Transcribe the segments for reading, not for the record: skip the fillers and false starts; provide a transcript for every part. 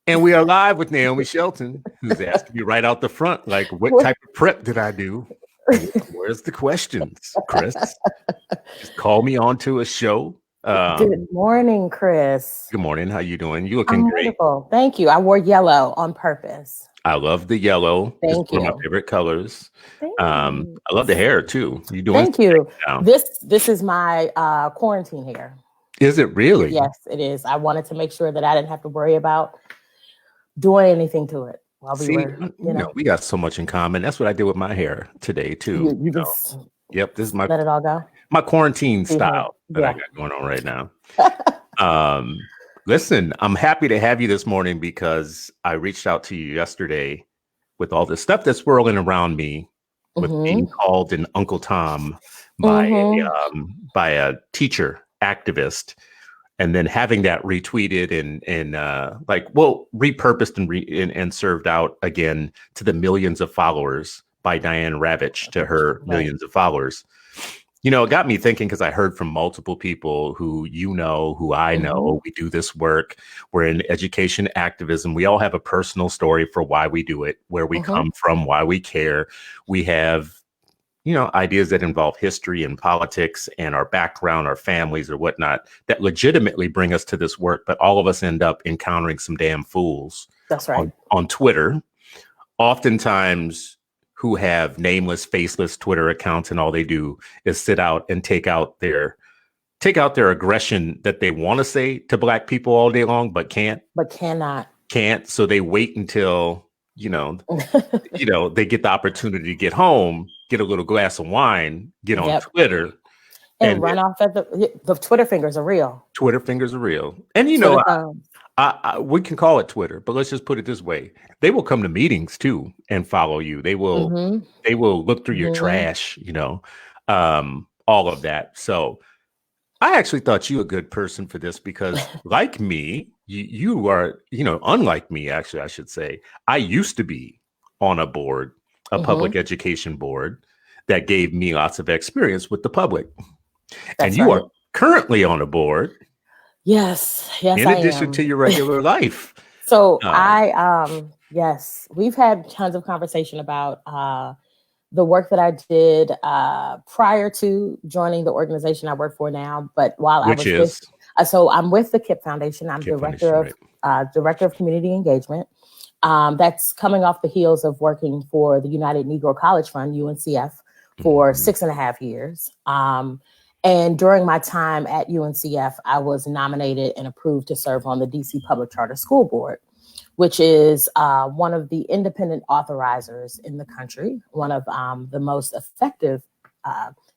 And we are live with Naomi Shelton, who's asking me right out the front, like, what type of prep did I do? Where's the questions, Chris? Just call me onto a show. Good morning, Chris. Good morning. How you doing? You looking I'm great. wonderful. Thank you. I wore yellow on purpose. I love the yellow. It's Thank one of my you. favorite colors. Thanks. I love the hair too. You doing Thank you. now? This is my quarantine hair. Is it really? Yes, it is. I wanted to make sure that I didn't have to worry about doing anything to it while we See, were, we got so much in common. That's what I did with my hair today too. you just Yep, this is let it all go. my quarantine style that I Yeah. got going on right now. Listen, I'm happy to have you this morning because I reached out to you yesterday with all this stuff that's swirling around me with being called an Uncle Tom by a teacher activist, and then having that retweeted and repurposed and served out again to the millions of followers by Diane Ravitch to her millions of followers. You know, it got me thinking because I heard from multiple people who who I know, we do this work. We're in education activism. We all have a personal story for why we do it, where we come from, why we care. We have, ideas that involve history and politics and our background, our families or whatnot that legitimately bring us to this work. But all of us end up encountering some damn fools. That's right. On Twitter, oftentimes who have nameless, faceless Twitter accounts, and all they do is sit out and take out their aggression that they want to say to Black people all day long, but cannot. So they wait until, they get the opportunity to get home, get a little glass of wine, get on Twitter. And run off at the Twitter fingers are real. Twitter fingers are real. And, we can call it Twitter, but let's just put it this way. They will come to meetings too and follow you. They will look through your trash, all of that. So I actually thought you a good person for this because like me, you are, unlike me, actually, I should say, I used to be on a board, a public education board that gave me lots of experience with the public. And you are currently on a board. Yes, in addition to your regular life. So yes, we've had tons of conversation about the work that I did prior to joining the organization I work for now. But while I'm with the KIPP Foundation. I'm director of community engagement. That's coming off the heels of working for the United Negro College Fund, UNCF, for 6.5 years. And during my time at UNCF, I was nominated and approved to serve on the DC Public Charter School Board, which is one of the independent authorizers in the country, one of the most effective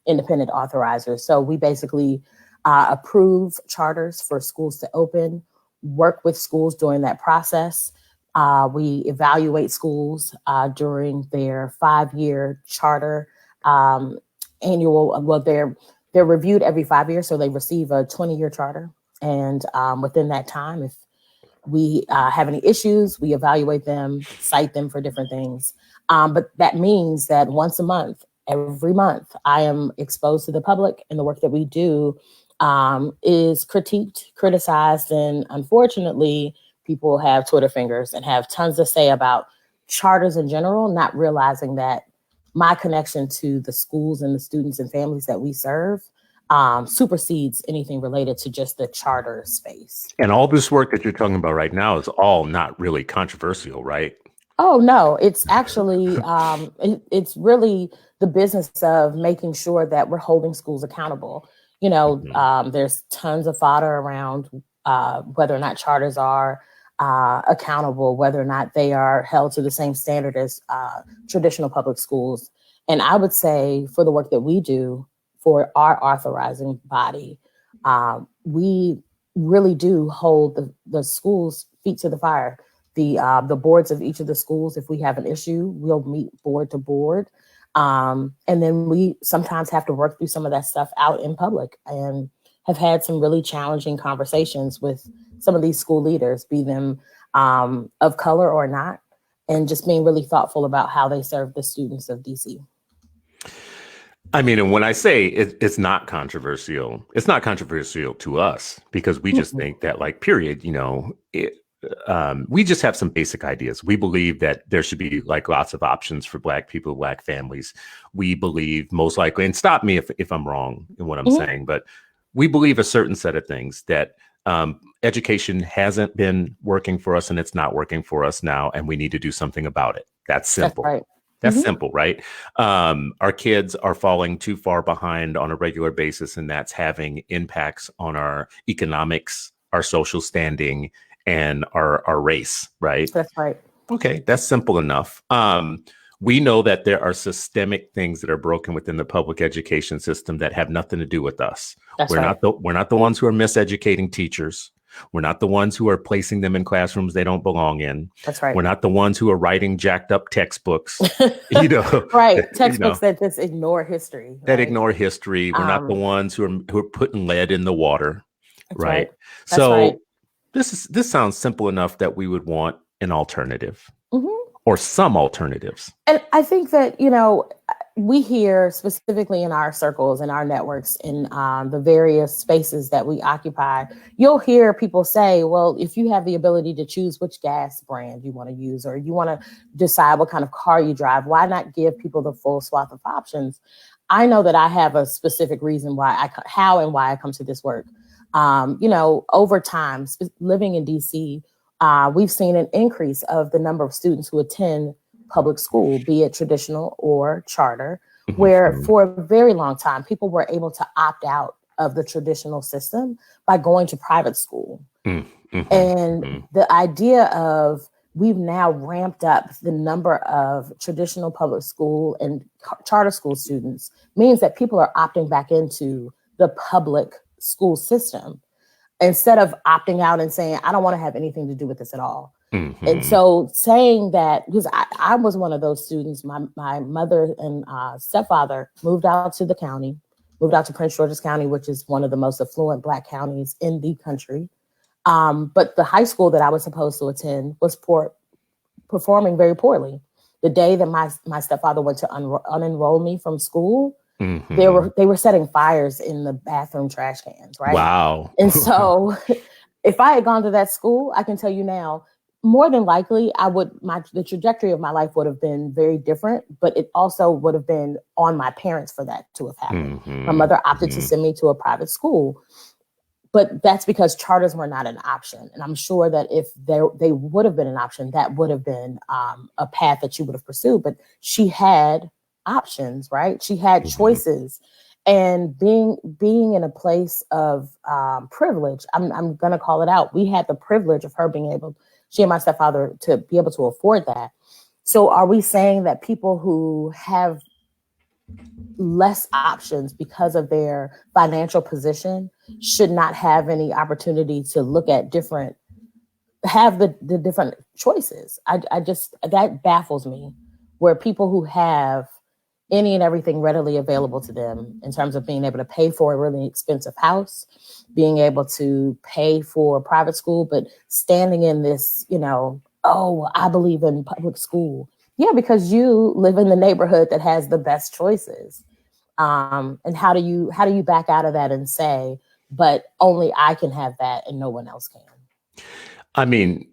independent authorizers. So we basically approve charters for schools to open, work with schools during that process. We evaluate schools during their 5-year charter they're reviewed every 5 years, so they receive a 20-year charter. And within that time, if we have any issues, we evaluate them, cite them for different things. But that means that once a month, every month, I am exposed to the public, and the work that we do is critiqued, criticized, and unfortunately, people have Twitter fingers and have tons to say about charters in general, not realizing that my connection to the schools and the students and families that we serve supersedes anything related to just the charter space. And all this work that you're talking about right now is all not really controversial, right? Oh, no, it's actually, it's really the business of making sure that we're holding schools accountable. There's tons of fodder around whether or not charters are accountable, whether or not they are held to the same standard as traditional public schools. And I would say for the work that we do for our authorizing body, we really do hold the schools' feet to the fire. The boards of each of the schools, if we have an issue, we'll meet board to board. And then we sometimes have to work through some of that stuff out in public, and have had some really challenging conversations with some of these school leaders, be them of color or not, and just being really thoughtful about how they serve the students of DC. I mean, and when I say it's not controversial to us because we just think that, like, period, we just have some basic ideas. We believe that there should be like lots of options for Black people, Black families. We believe most likely, and stop me if I'm wrong in what I'm saying, but we believe a certain set of things that education hasn't been working for us and it's not working for us now, and we need to do something about it. That's simple. That's right. That's simple, right? Our kids are falling too far behind on a regular basis, and that's having impacts on our economics, our social standing, and our race, right? That's right. Okay, that's simple enough. We know that there are systemic things that are broken within the public education system that have nothing to do with us. We're not the ones who are miseducating teachers. We're not the ones who are placing them in classrooms they don't belong in. That's right. We're not the ones who are writing jacked up textbooks, right. Textbooks that just ignore history. That ignore history. We're not the ones who are putting lead in the water. Right. That's right. This sounds simple enough that we would want an alternative or some alternatives. And I think that, we hear specifically in our circles and our networks in the various spaces that we occupy, you'll hear people say, well, if you have the ability to choose which gas brand you want to use, or you want to decide what kind of car you drive, why not give people the full swath of options? I know that I have a specific reason how and why I come to this work. Over time, living in DC, we've seen an increase of the number of students who attend public school, be it traditional or charter, where for a very long time, people were able to opt out of the traditional system by going to private school. And the idea of we've now ramped up the number of traditional public school and charter school students means that people are opting back into the public school system instead of opting out and saying, I don't want to have anything to do with this at all. And so saying that, because I was one of those students, my mother and stepfather moved out to Prince George's County, which is one of the most affluent Black counties in the country. But the high school that I was supposed to attend was performing very poorly. The day that my stepfather went to unenroll me from school, they were setting fires in the bathroom trash cans, right? Wow. And so if I had gone to that school, I can tell you now, more than likely, the trajectory of my life would have been very different, but it also would have been on my parents for that to have happened. My mother opted to send me to a private school, but that's because charters were not an option. And I'm sure that if they would have been an option, that would have been a path that she would have pursued. But she had options, right? She had choices. And being in a place of privilege, I'm going to call it out. We had the privilege of her she and my stepfather, to be able to afford that. So are we saying that people who have less options because of their financial position should not have any opportunity to look at have the different choices? That baffles me, where people who have any and everything readily available to them in terms of being able to pay for a really expensive house, being able to pay for private school, but standing in this, I believe in public school. Yeah, because you live in the neighborhood that has the best choices. And how do you back out of that and say, but only I can have that and no one else can? I mean,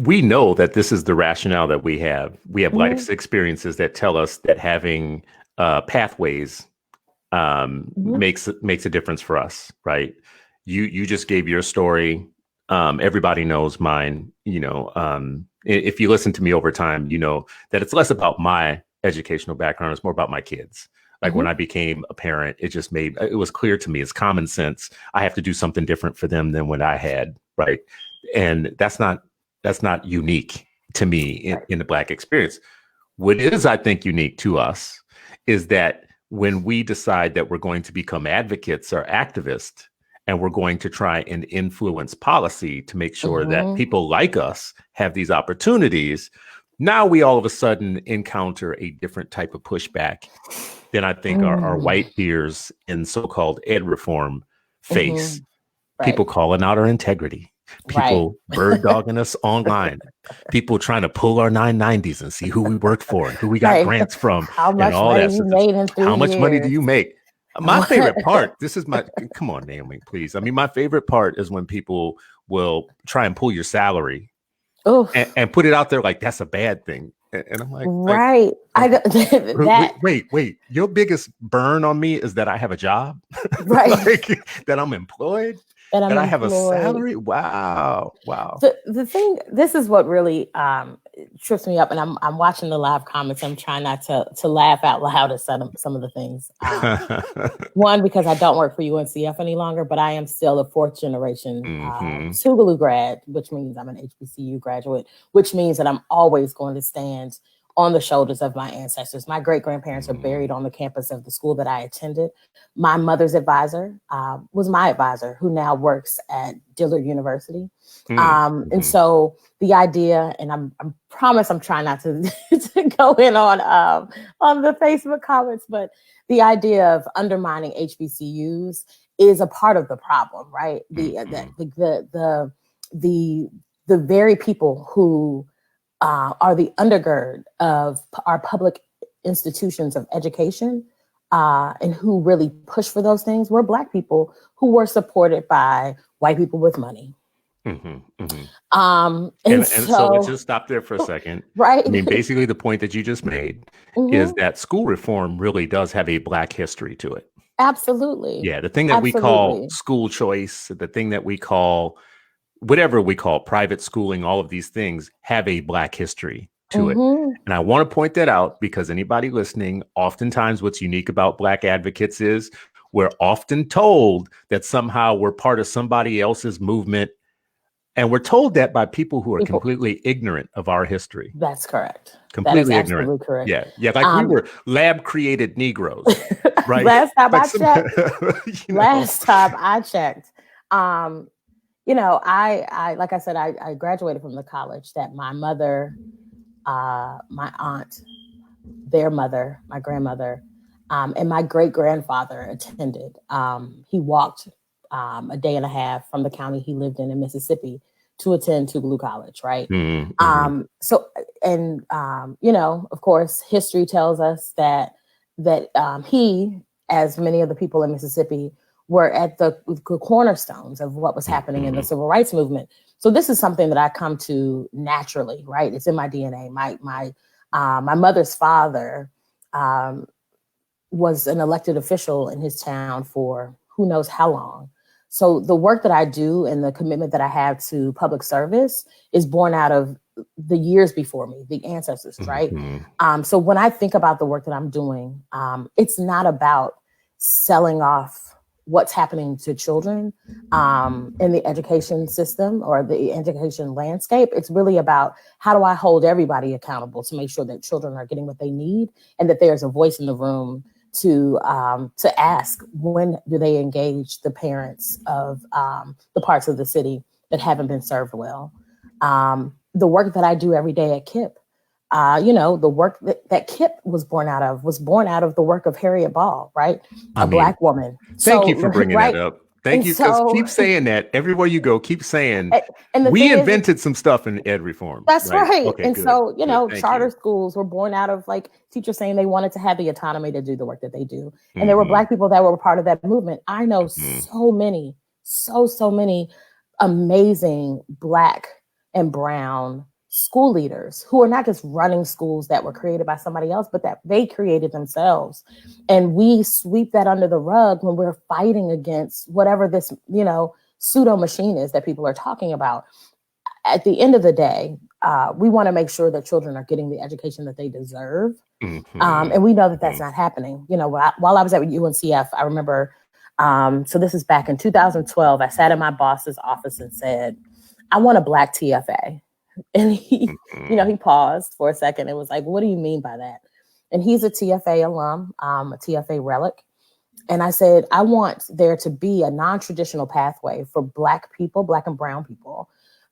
we know that this is the rationale that we have. We have life's experiences that tell us that having pathways makes a difference for us, right? You just gave your story. Everybody knows mine. If you listen to me over time, you know that it's less about my educational background. It's more about my kids. Like when I became a parent, it was clear to me, it's common sense. I have to do something different for them than what I had, right? And that's not unique to me in the Black experience. What is, I think, unique to us is that when we decide that we're going to become advocates or activists, and we're going to try and influence policy to make sure that people like us have these opportunities, now we all of a sudden encounter a different type of pushback than I think our white peers in so-called ed reform face. People calling out our integrity. People bird dogging us online. People trying to pull our 990s and see who we worked for and who we got grants from. How much money you made in 3 years? How much money do you make? My favorite part, come on, Naomi, please. I mean, my favorite part is when people will try and pull your salary and put it out there like that's a bad thing. And I'm right. Wait. Your biggest burn on me is that I have a job, right? That I'm employed, that I have a salary. Wow. The thing, this is what really trips me up, and I'm watching the live comments. I'm trying not to laugh out loud at some of the things. One, because I don't work for UNCF any longer, but I am still a fourth generation Tougaloo grad, which means I'm an HBCU graduate, which means that I'm always going to stand on the shoulders of my ancestors. My great-grandparents are buried on the campus of the school that I attended. My mother's advisor was my advisor, who now works at Dillard University. And so the idea, and I promise I'm trying not to, to go in on the Facebook comments, but the idea of undermining HBCUs is a part of the problem, right? The very people who are the undergird of our public institutions of education, and who really push for those things were Black people who were supported by white people with money. And so let's just stop there for a second. Right. I mean, basically the point that you just made is that school reform really does have a Black history to it. Absolutely. Yeah. The thing that we call school choice, the thing that we call whatever we call private schooling, all of these things have a Black history to it. And I want to point that out because anybody listening, oftentimes what's unique about Black advocates is we're often told that somehow we're part of somebody else's movement. And we're told that by people who are completely ignorant of our history. That's correct. Completely that is ignorant. Absolutely correct. Yeah. Like we were lab created Negroes, right? Last time I checked, I like I said, I graduated from the college that my mother, my aunt, their mother, my grandmother, and my great-grandfather attended. He walked a day and a half from the county he lived in Mississippi to attend Tougaloo College, right? Of course, history tells us that he, as many of the people in Mississippi, were at the cornerstones of what was happening in the civil rights movement. So this is something that I come to naturally, right? It's in my DNA. My mother's father was an elected official in his town for who knows how long. So the work that I do and the commitment that I have to public service is born out of the years before me, the ancestors, right? So when I think about the work that I'm doing, it's not about selling off what's happening to children in the education system or the education landscape. It's really about how do I hold everybody accountable to make sure that children are getting what they need and that there's a voice in the room to ask when do they engage the parents of the parts of the city that haven't been served well. The work that I do every day at KIPP, the work that KIPP was born out of the work of Harriet Ball, right? Black woman. Thank you for bringing that up. Thank you. Because keep saying that everywhere you go, keep saying we invented some stuff in ed reform. That's right. Okay, and good, so, charter schools were born out of like teachers saying they wanted to have the autonomy to do the work that they do. And there were Black people that were part of that movement. I know so many amazing Black and brown school leaders who are not just running schools that were created by somebody else, but that they created themselves. And we sweep that under the rug when we're fighting against whatever this, pseudo machine is that people are talking about. At the end of the day, we want to make sure that children are getting the education that they deserve. And we know that that's not happening. While I was at UNCF, I remember, so this is back in 2012, I sat in my boss's office and said, I want a Black TFA. And he paused for a second and was like, what do you mean by that? And he's a TFA alum, a TFA relic. And I said, I want there to be a non-traditional pathway for Black people, Black and brown people,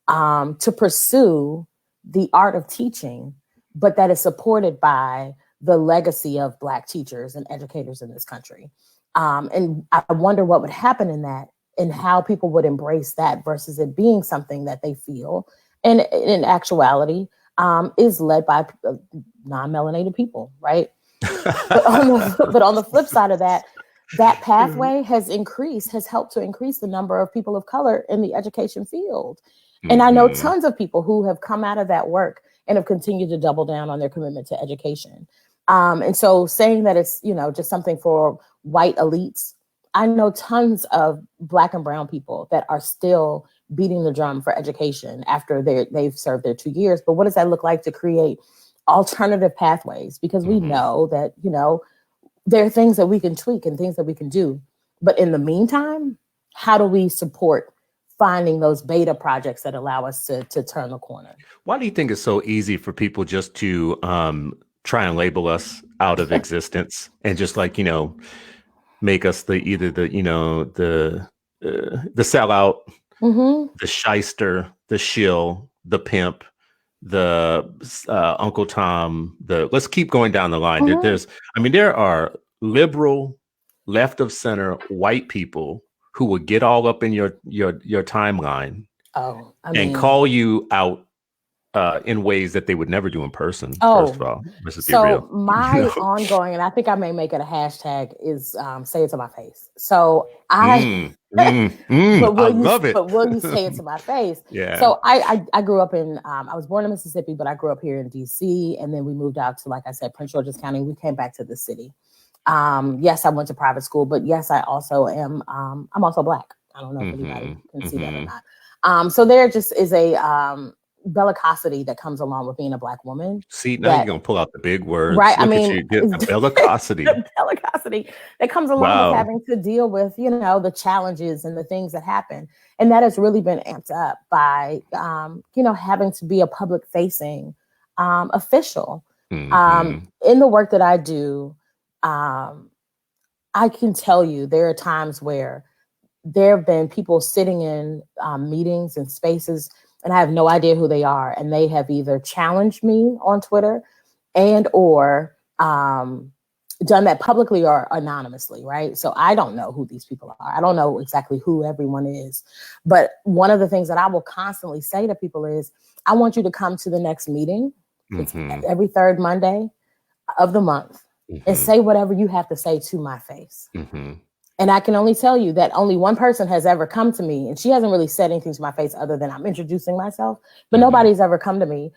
to pursue the art of teaching, but that is supported by the legacy of Black teachers and educators in this country. And I wonder what would happen in that and how people would embrace that versus it being something that they feel and in actuality is led by non-melanated people, right? but on the flip side of that, that pathway has helped to increase the number of people of color in the education field. And I know tons of people who have come out of that work and have continued to double down on their commitment to education. And so saying that it's, just something for white elites, I know tons of Black and brown people that are still beating the drum for education after they've served their 2 years. But what does that look like to create alternative pathways? Because we know that, there are things that we can tweak and things that we can do. But in the meantime, how do we support finding those beta projects that allow us to turn the corner? Why do you think it's so easy for people just to try and label us out of existence and just make us the sellout, the shyster, the shill, the pimp, the Uncle Tom, let's keep going down the line. There are liberal, left of center white people who will get all up in your timeline and call you out in ways that they would never do in person. First of all, let's be real. My ongoing, and I think I may make it a hashtag, is say it to my face. So I love it. But will you say it to my face? Yeah. So I grew up in, I was born in Mississippi, but I grew up here in DC. And then we moved out to, like I said, Prince George's County. We came back to the city. Yes, I went to private school, but yes, I also am, I'm also Black. I don't know if anybody can see that or not. So there just is a bellicosity that comes along with being a Black woman. See, now you're going to pull out the big words. Right. The bellicosity. The bellicosity that comes along with having to deal with, the challenges and the things that happen. And that has really been amped up by, having to be a public facing official. In the work that I do, I can tell you there are times where there have been people sitting in meetings and spaces, and I have no idea who they are. And they have either challenged me on Twitter or done that publicly or anonymously, right? So I don't know who these people are. I don't know exactly who everyone is. But one of the things that I will constantly say to people is, I want you to come to the next meeting. It's every third Monday of the month. And say whatever you have to say to my face. And I can only tell you that only one person has ever come to me, and she hasn't really said anything to my face other than I'm introducing myself, but nobody's ever come to me.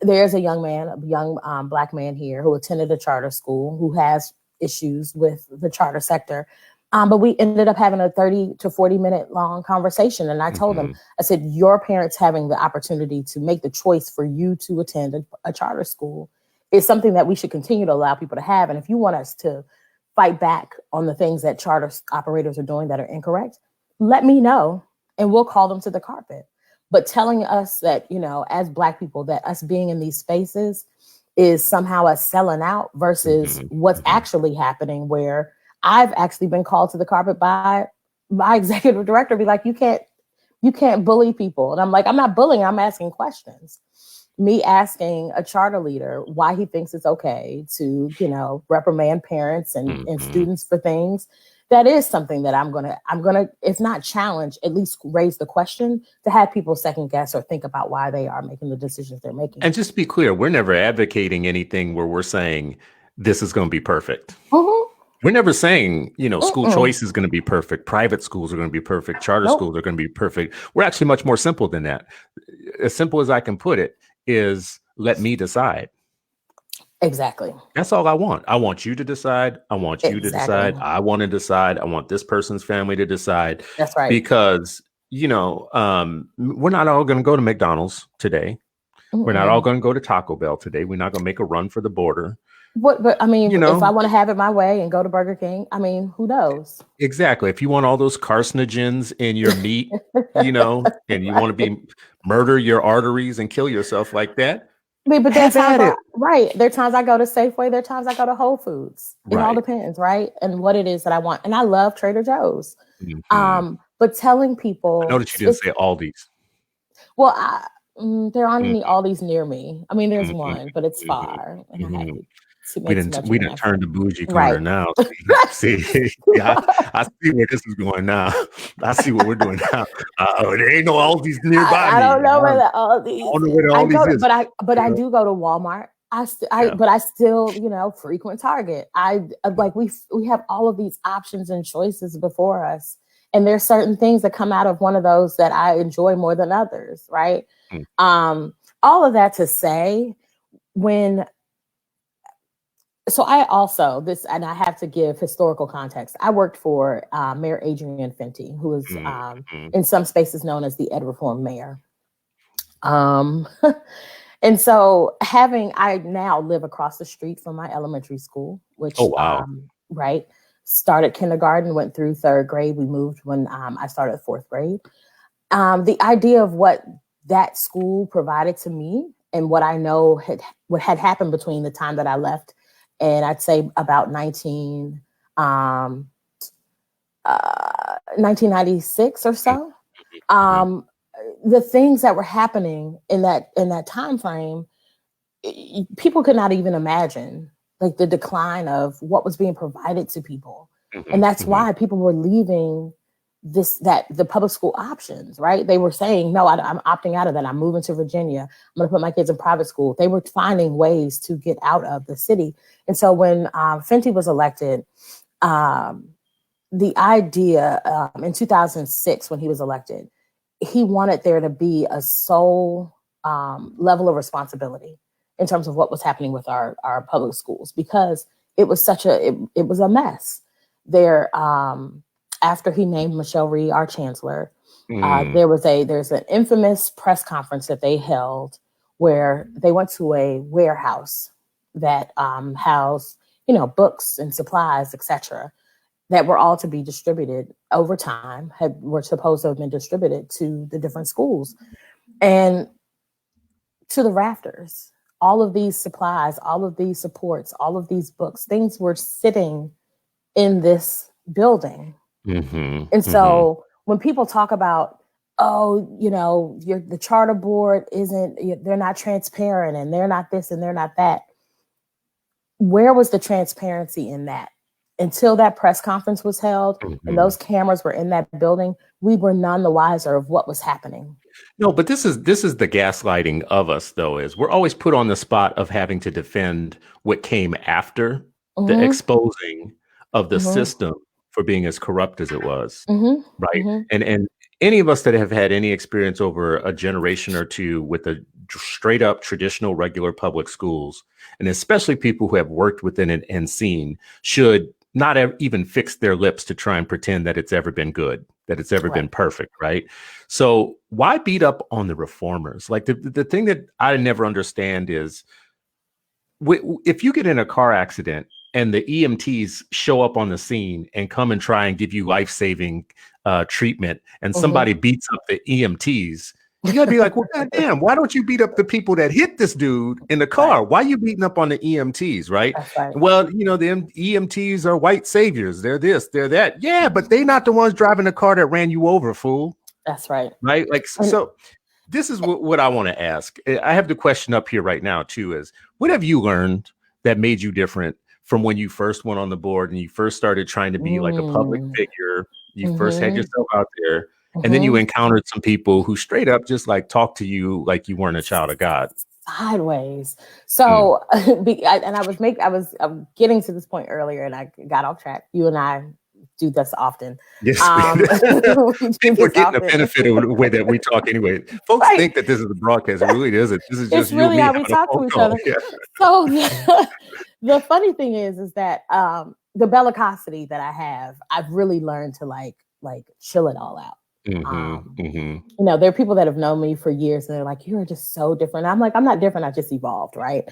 There's a young Black man here who attended a charter school who has issues with the charter sector. But we ended up having a 30 to 40 minute long conversation. And I told him, I said, your parents having the opportunity to make the choice for you to attend a charter school is something that we should continue to allow people to have. And if you want us to fight back on the things that charter operators are doing that are incorrect, let me know and we'll call them to the carpet. But telling us that, as Black people, that us being in these spaces is somehow us selling out versus what's actually happening, where I've actually been called to the carpet by my executive director, be like, you can't bully people. And I'm like, I'm not bullying, I'm asking questions. Me asking a charter leader why he thinks it's okay to, reprimand parents and students for things. That is something that I'm gonna, if not challenge, at least raise the question to have people second guess or think about why they are making the decisions they're making. And just to be clear, we're never advocating anything where we're saying this is going to be perfect. We're never saying, school choice is going to be perfect. Private schools are going to be perfect. Charter schools are going to be perfect. We're actually much more simple than that. As simple as I can put it is, let me decide. Exactly. That's all I want. I want you to decide. I want you to decide. I want to decide. I want this person's family to decide. That's right. Because, we're not all going to go to McDonald's today. We're not all going to go to Taco Bell today. We're not going to make a run for the border. But if I want to have it my way and go to Burger King, who knows? Exactly. If you want all those carcinogens in your meat, and you want to murder your arteries and kill yourself like that. But there's times right. There are times I go to Safeway. There are times I go to Whole Foods. It all depends, right? And what it is that I want. And I love Trader Joe's. But telling people, I know that you didn't say Aldi's. Well, there aren't any Aldi's near me. There's one, but it's far. And I have we didn't turn the bougie corner now. See, I see where this is going now. I see what we're doing now. There ain't no Aldi's nearby. I don't know where the Aldi's. I don't know where the Aldi's is. But I do go to Walmart. But I still, frequent Target. We have all of these options and choices before us. And there's certain things that come out of one of those that I enjoy more than others, right? All of that to say, so I also, and I have to give historical context. I worked for Mayor Adrian Fenty, who is in some spaces known as the Ed Reform Mayor. And so I now live across the street from my elementary school, which, right, started kindergarten, went through third grade. We moved when I started fourth grade. The idea of what that school provided to me and what I know what had happened between the time that I left and I'd say about 1996 or so, the things that were happening in that time frame, people could not even imagine, like the decline of what was being provided to people. And that's why people were leaving the public school options, right? They were saying, no, I'm opting out of that. I'm moving to Virginia. I'm going to put my kids in private school. They were finding ways to get out of the city. And so when Fenty was elected, the idea in 2006, when he was elected, he wanted there to be a sole level of responsibility in terms of what was happening with our public schools, because it was it was a mess there. After he named Michelle Rhee our chancellor, there's an infamous press conference that they held where they went to a warehouse that housed, books and supplies, etc., that were all to be distributed over time, were supposed to have been distributed to the different schools and to the rafters. All of these supplies, all of these supports, all of these books, things were sitting in this building. And so when people talk about, the charter board they're not transparent and they're not this and they're not that. Where was the transparency in that? Until that press conference was held and those cameras were in that building, we were none the wiser of what was happening. No, but this is the gaslighting of us, though, is we're always put on the spot of having to defend what came after the exposing of the system for being as corrupt as it was, right? And any of us that have had any experience over a generation or two with a straight up traditional regular public schools, and especially people who have worked within it and seen, should not even fix their lips to try and pretend that it's ever been good, that it's ever been perfect, right? So why beat up on the reformers? Like the thing that I never understand is if you get in a car accident and the EMTs show up on the scene and come and try and give you life-saving treatment, and somebody beats up the EMTs, you gotta be like, well, goddamn, why don't you beat up the people that hit this dude in the car? Why are you beating up on the EMTs, right? Well, the EMTs are white saviors. They're this, they're that. Yeah, but they're not the ones driving the car that ran you over, fool. That's right. Right? Like, so this is what I want to ask. I have the question up here right now, too, is what have you learned that made you different from when you first went on the board and you first started trying to be like a public figure? You first had yourself out there. And then you encountered some people who straight up just like talk to you like you weren't a child of God. Sideways. So, I'm getting to this point earlier and I got off track. You and I do this often. Yes, people are getting the benefit of the way that we talk anyway. Folks think that this is a broadcast. It really isn't. This is just really how we talk to each other. Yeah. So the funny thing is that the bellicosity that I have, I've really learned to like chill it all out. There are people that have known me for years and they're like, you're just so different. I'm like, I'm not different. I just evolved. Right.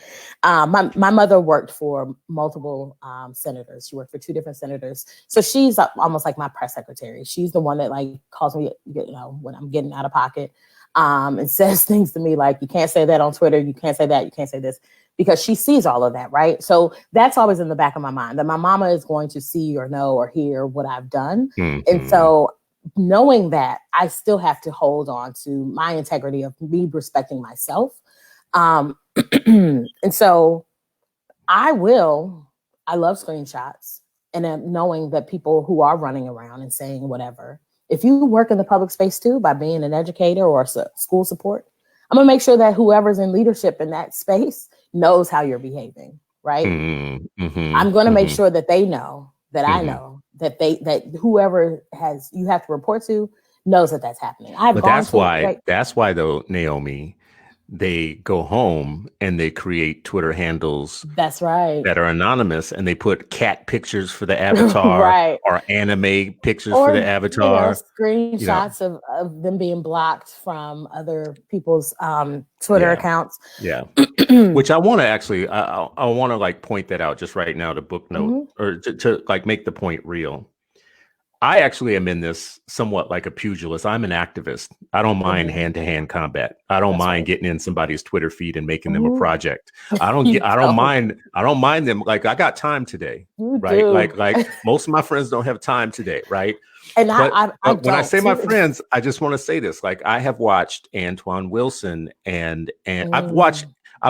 My mother worked for multiple senators. She worked for 2 different senators. So she's almost like my press secretary. She's the one that like calls me, when I'm getting out of pocket and says things to me like, you can't say that on Twitter. You can't say that. You can't say this, because she sees all of that. Right. So that's always in the back of my mind that my mama is going to see or know or hear what I've done. And so knowing that, I still have to hold on to my integrity of me respecting myself. And so I love screenshots and knowing that people who are running around and saying whatever, if you work in the public space too, by being an educator or school support, I'm gonna make sure that whoever's in leadership in that space knows how you're behaving, right? I'm gonna make sure that they know that I know that whoever you have to report to knows that that's happening. But that's why though, Naomi, they go home and they create Twitter handles. That's right. That are anonymous, and they put cat pictures for the avatar, right, or anime pictures for the avatar. Screenshots of them being blocked from other people's Twitter accounts. Yeah, which I want to actually, I want to like point that out just right now to book note or to like make the point real. I actually am in this somewhat like a pugilist. I'm an activist. I don't mind hand-to-hand combat. I don't mind getting in somebody's Twitter feed and making them a project. I don't mind them. Like, I got time today, right? Like most of my friends don't have time today, right? And but when I say my friends, I just want to say this. Like, I have watched Antoine Wilson and I've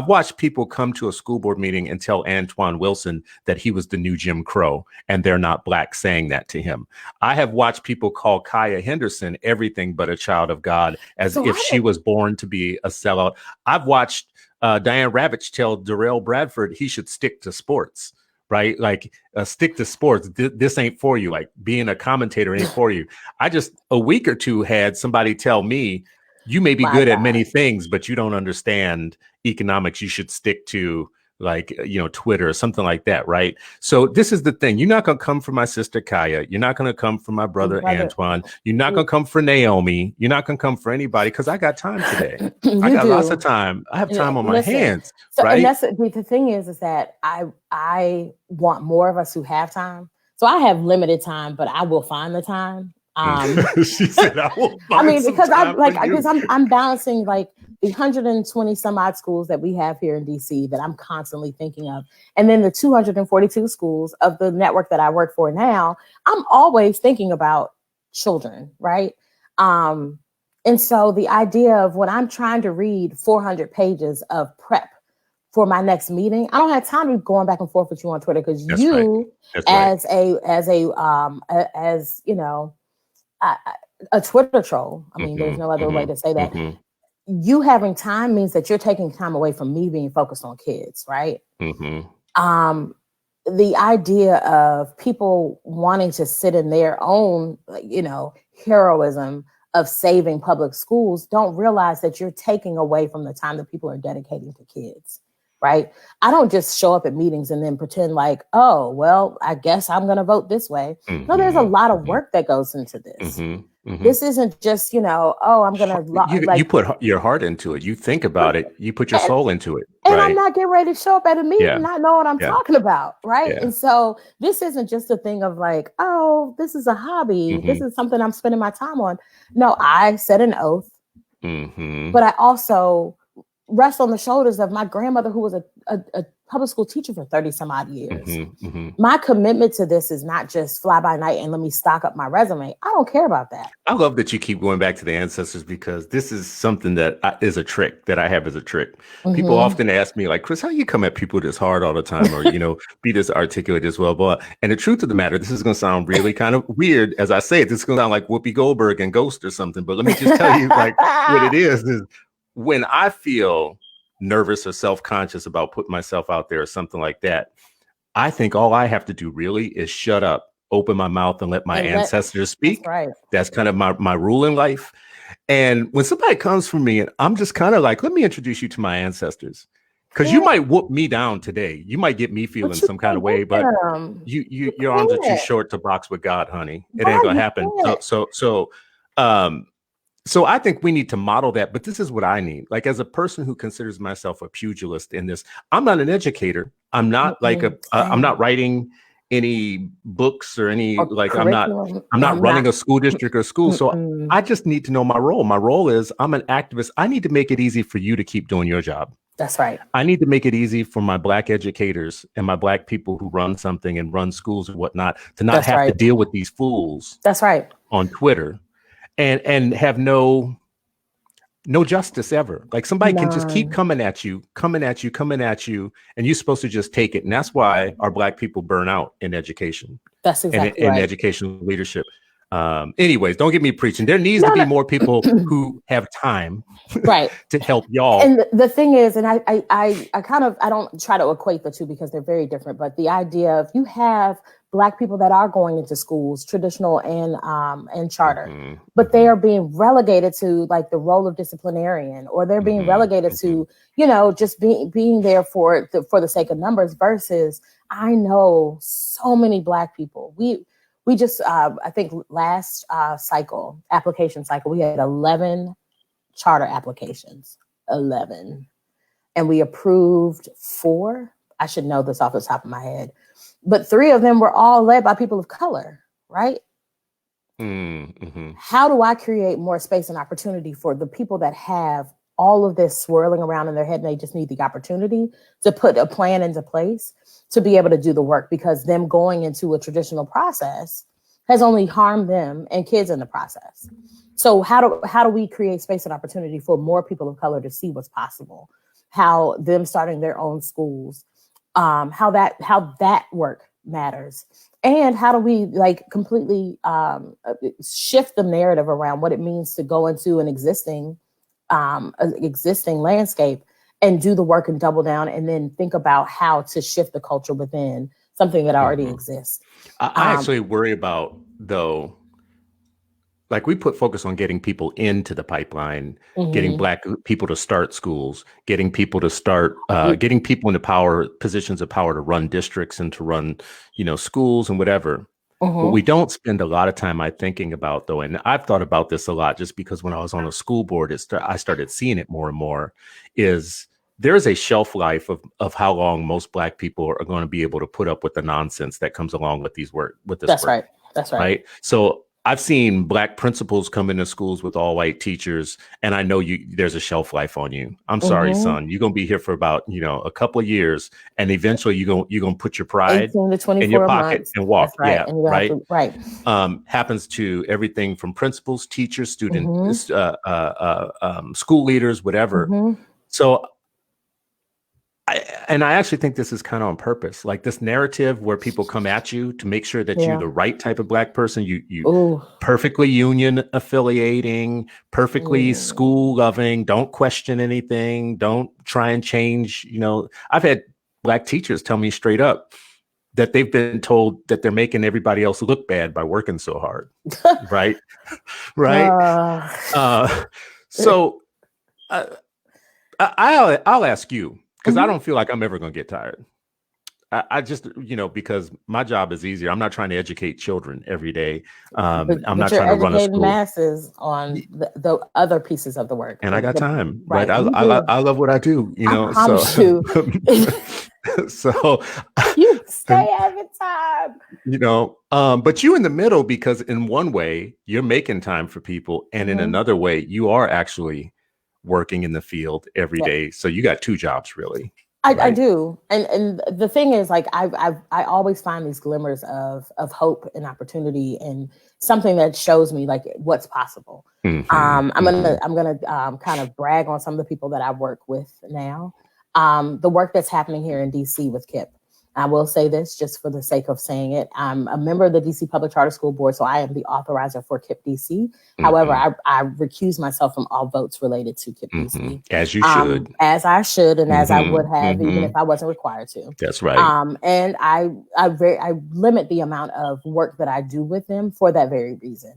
watched people come to a school board meeting and tell Antoine Wilson that he was the new Jim Crow and they're not black, saying that to him. I have watched people call Kaya Henderson everything but a child of God, as if she was born to be a sellout. I've watched Diane Ravitch tell Darrell Bradford he should stick to sports, right? Like, stick to sports. This ain't for you. Like, being a commentator ain't for you. I just a week or two had somebody tell me, you may be good at many things, but you don't understand economics. You should stick to, like, Twitter or something like that, right? So this is the thing. You're not going to come for my sister Kaya. You're not going to come for my brother Antoine. You're not going to come for Naomi. You're not going to come for anybody, because I got time today. I got lots of time. I have time on my hands, right? And that's the thing is that I want more of us who have time. So I have limited time, but I will find the time. She said, "I will find because I'm balancing like the 120 some odd schools that we have here in DC that I'm constantly thinking of, and then the 242 schools of the network that I work for now. I'm always thinking about children, right? And so the idea of when I'm trying to read 400 pages of prep for my next meeting, I don't have time to be going back and forth with you on Twitter, because as a Twitter troll. I mean, there's no other way to say that. You having time means that you're taking time away from me being focused on kids, right? The idea of people wanting to sit in their own, heroism of saving public schools don't realize that you're taking away from the time that people are dedicating to kids, right? I don't just show up at meetings and then pretend like, oh, well, I guess I'm going to vote this way. No, there's a lot of work that goes into this. This isn't just, I'm going to... You put your heart into it. You think about it. You put your soul into it. And right? I'm not getting ready to show up at a meeting and not know what I'm talking about, right? And so this isn't just a thing of like, oh, this is a hobby. This is something I'm spending my time on. No, I set an oath. But I also rest on the shoulders of my grandmother, who was a public school teacher for 30 some odd years. My commitment to this is not just fly by night and let me stock up my resume. I don't care about that. I love that you keep going back to the ancestors, because this is something that is a trick that I have as a trick. People often ask me, like, Chris, how you come at people this hard all the time, or, be this articulate as well? But, and the truth of the matter, this is going to sound really kind of weird as I say it. This is going to sound like Whoopi Goldberg and Ghost or something. But let me just tell you, like, what it is when I feel nervous or self-conscious about putting myself out there or something like that, I think all I have to do really is shut up, open my mouth, and let my ancestors speak. That's right. That's kind of my rule in life. And when somebody comes for me, and I'm just kind of like, let me introduce you to my ancestors, because you might whoop me down today. You might get me feeling some kind of way, but your arms are too short to box with God, honey. It ain't gonna happen. So I think we need to model that, but this is what I need. Like, as a person who considers myself a pugilist in this, I'm not an educator. I'm not like I'm not writing any books or any, like, I'm not running a school district or school. So I just need to know my role. My role is I'm an activist. I need to make it easy for you to keep doing your job. That's right. I need to make it easy for my Black educators and my Black people who run something and run schools and whatnot to not have to deal with these fools. That's right. On Twitter. And have no justice ever. Like, somebody can just keep coming at you, and you're supposed to just take it. And that's why our Black people burn out in education. That's exactly in educational leadership. Anyways, don't get me preaching. There needs to be more people who have time to help y'all. And the thing is, and I don't try to equate the two because they're very different, but the idea of you have Black people that are going into schools, traditional and charter, but they are being relegated to like the role of disciplinarian, or they're being relegated to, just being there for the sake of numbers, versus I know so many Black people. We just, I think last application cycle, we had 11 charter applications, 11. And we approved 4. I should know this off the top of my head. But 3 of them were all led by people of color, right? How do I create more space and opportunity for the people that have all of this swirling around in their head and they just need the opportunity to put a plan into place to be able to do the work, because them going into a traditional process has only harmed them and kids in the process. So how do we create space and opportunity for more people of color to see what's possible? How them starting their own schools, how that work matters, and how do we like completely shift the narrative around what it means to go into an existing landscape and do the work and double down, and then think about how to shift the culture within something that already exists. I actually worry about, though, like we put focus on getting people into the pipeline, getting Black people to start schools, getting people to start, getting people into positions of power to run districts and to run, schools and whatever. What we don't spend a lot of time, thinking about, though, and I've thought about this a lot just because when I was on a school board, I started seeing it more and more, is there is a shelf life of how long most Black people are going to be able to put up with the nonsense that comes along with this work. That's right. Right. So I've seen Black principals come into schools with all white teachers, and I know there's a shelf life on you. I'm sorry, son. You're going to be here for about, a couple of years, and eventually you're going to put your pride in your pocket and walk. Right. Yeah. And right. Happens to everything from principals, teachers, students, school leaders, whatever. So I actually think this is kind of on purpose, like this narrative where people come at you to make sure that you're the right type of Black person. You perfectly union affiliating, perfectly school loving, don't question anything, don't try and change. I've had Black teachers tell me straight up that they've been told that they're making everybody else look bad by working so hard. Right. So I'll ask you, because I don't feel like I'm ever going to get tired. I just, because my job is easier. I'm not trying to educate children every day. I'm not trying to run a school. Masses on the other pieces of the work. And I got time, right? I love what I do, I promise you. So you stay every time. But you in the middle, because in one way you're making time for people, and in another way you are actually working in the field every day. So you got 2 jobs, really. I do. And the thing is, like, I always find these glimmers of hope and opportunity, and something that shows me like what's possible. I'm gonna kind of brag on some of the people that I work with now. The work that's happening here in DC with KIPP. I will say this just for the sake of saying it. I'm a member of the DC Public Charter School Board, so I am the authorizer for KIPP DC. However, I recuse myself from all votes related to KIPP DC. As you should. As I should, and as I would have, even if I wasn't required to. That's right. And I limit the amount of work that I do with them for that very reason.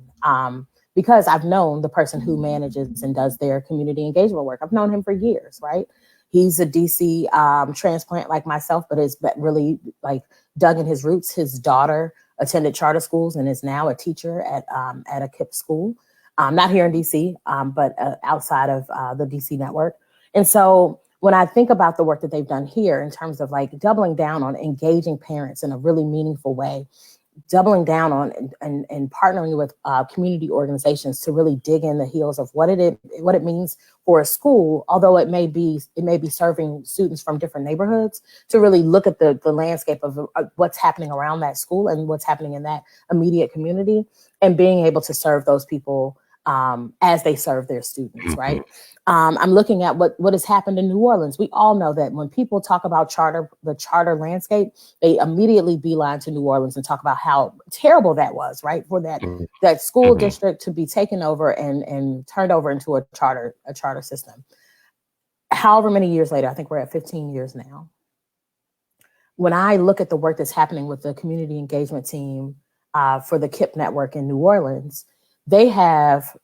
Because I've known the person who manages and does their community engagement work. I've known him for years, right? He's a DC transplant like myself, but has really like dug in his roots. His daughter attended charter schools and is now a teacher at a KIPP school, not here in DC, but outside of the DC network. And so when I think about the work that they've done here in terms of like doubling down on engaging parents in a really meaningful way, doubling down on and partnering with community organizations to really dig in the heels of what it means for a school, although it may be serving students from different neighborhoods, to really look at the landscape of what's happening around that school and what's happening in that immediate community, and being able to serve those people as they serve their students, right? I'm looking at what has happened in New Orleans. We all know that when people talk about the charter landscape, they immediately beeline to New Orleans and talk about how terrible that was, right? For that school district to be taken over and turned over into a charter system. However many years later, I think we're at 15 years now. When I look at the work that's happening with the community engagement team for the KIPP network in New Orleans, they have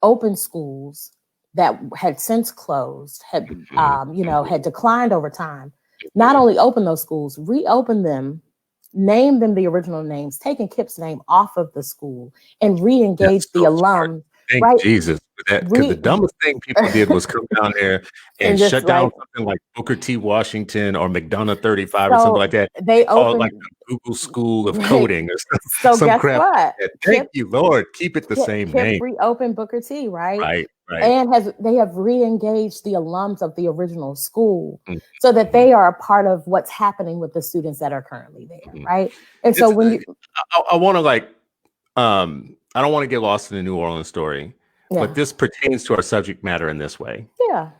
open schools that had since closed, had declined over time. Not only open those schools, reopen them, name them the original names, taking KIPP's name off of the school, and re-engage the alums. Thank right? Jesus for that, because the dumbest thing people did was come down there and shut down something like Booker T. Washington or McDonough 35 or something like that. They call it like the Google School of Coding or some crap. What? Thank you, Lord. Keep it the same name. KIPP reopened Booker T, right? Right. And they have re-engaged the alums of the original school so that they are a part of what's happening with the students that are currently there, right? And so when I want to I don't want to get lost in the New Orleans story, but this pertains to our subject matter in this way. Yeah.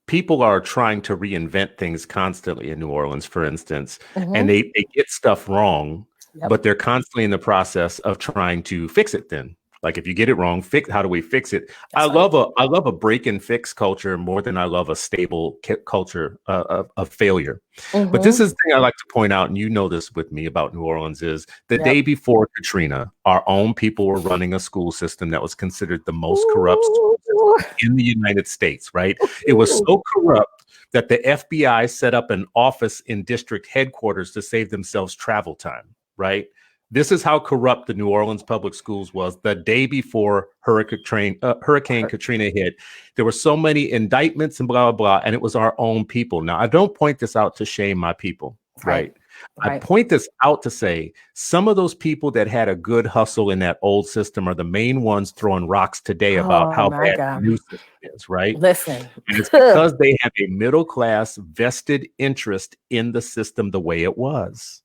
People are trying to reinvent things constantly in New Orleans, for instance, and they get stuff wrong, but they're constantly in the process of trying to fix it then. Like if you get it wrong, how do we fix it? I love a break and fix culture more than I love a stable culture of failure. But this is the thing I like to point out, and you know this with me about New Orleans, is the day before Katrina, our own people were running a school system that was considered the most corrupt school system in the United States, right? It was so corrupt that the FBI set up an office in district headquarters to save themselves travel time, right? This is how corrupt the New Orleans public schools was the day before Hurricane Katrina hit. There were so many indictments and blah, blah, blah, and it was our own people. Now, I don't point this out to shame my people, right? I point this out to say some of those people that had a good hustle in that old system are the main ones throwing rocks today about how bad the new system is, right? Listen. And it's because they have a middle class vested interest in the system the way it was.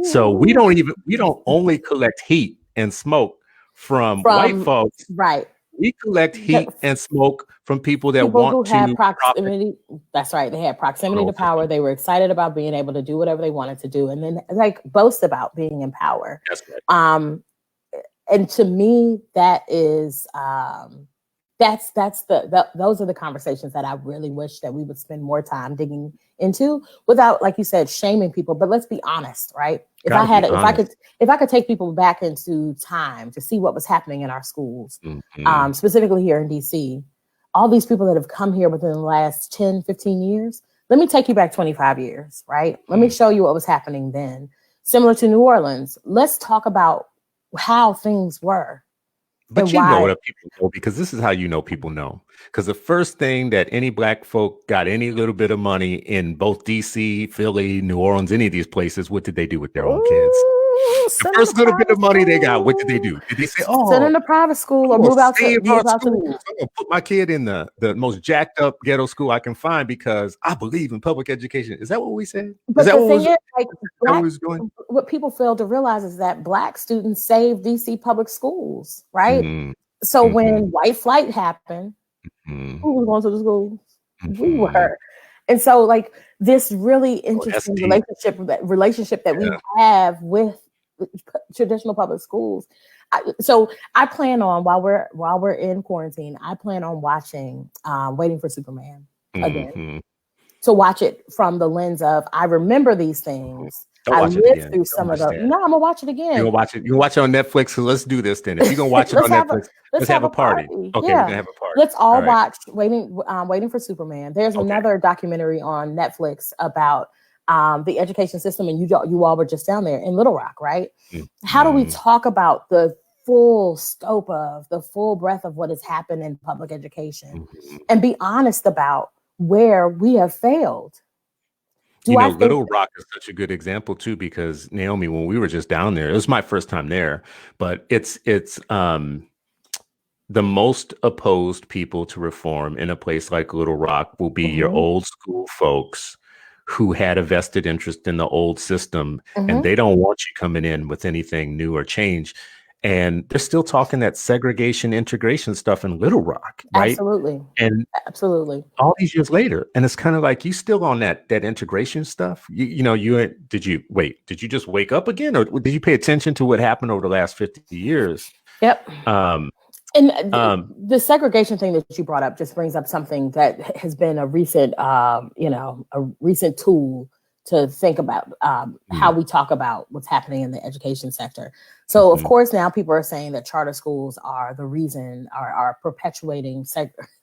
So we don't only collect heat and smoke from white folks. Right. We collect heat and smoke from people that had proximity. That's right. They had proximity to power. They were excited about being able to do whatever they wanted to do, and then boast about being in power. That's right. And to me, that is those are the conversations that I really wish that we would spend more time digging into without, like you said, shaming people. But let's be honest, right? If I could take people back into time to see what was happening in our schools, specifically here in DC, all these people that have come here within the last 10, 15 years, let me take you back 25 years, right? Let me show you what was happening then. Similar to New Orleans, let's talk about how things were. But you know what people know, because this is how you know people know. Because the first thing that any Black folk got any little bit of money in both DC, Philly, New Orleans, any of these places, what did they do with their own kids? The first little bit of money they got, what did they do? Did they say, send in a private school or move out to I'm gonna put my kid in the most jacked up ghetto school I can find because I believe in public education? Is that what we said? But the thing is, what people fail to realize is that Black students saved DC public schools, right? So when white flight happened, who was going to the schools? We were. And so this really interesting relationship that we have with traditional public schools. So I plan on, while we're in quarantine, I plan on watching Waiting for Superman again. To watch it from the lens of, I remember these things. I lived through some of those. No, I'm gonna watch it again. You're gonna watch it. You can watch it on Netflix. So let's do this then. If you're gonna watch it on Netflix, let's have a party. Okay, we're gonna have a party. Let's all watch Waiting for Superman. There's another documentary on Netflix about the education system, and you all were just down there in Little Rock, right? How do we talk about the full scope of the full breadth of what has happened in public education and be honest about where we have failed? Little Rock is such a good example too, because Naomi, when we were just down there, it was my first time there, but it's the most opposed people to reform in a place like Little Rock will be your old school folks who had a vested interest in the old system, and they don't want you coming in with anything new or change. and they're still talking that segregation, integration stuff in Little Rock, right? Absolutely. And absolutely. All these years later, and it's kind of like you still on that integration stuff. Did you just wake up again, or did you pay attention to what happened over the last 50 years? Yep. And the segregation thing that you brought up just brings up something that has been a recent, a recent tool to think about how we talk about what's happening in the education sector. So, of course, now people are saying that charter schools are the reason, are perpetuating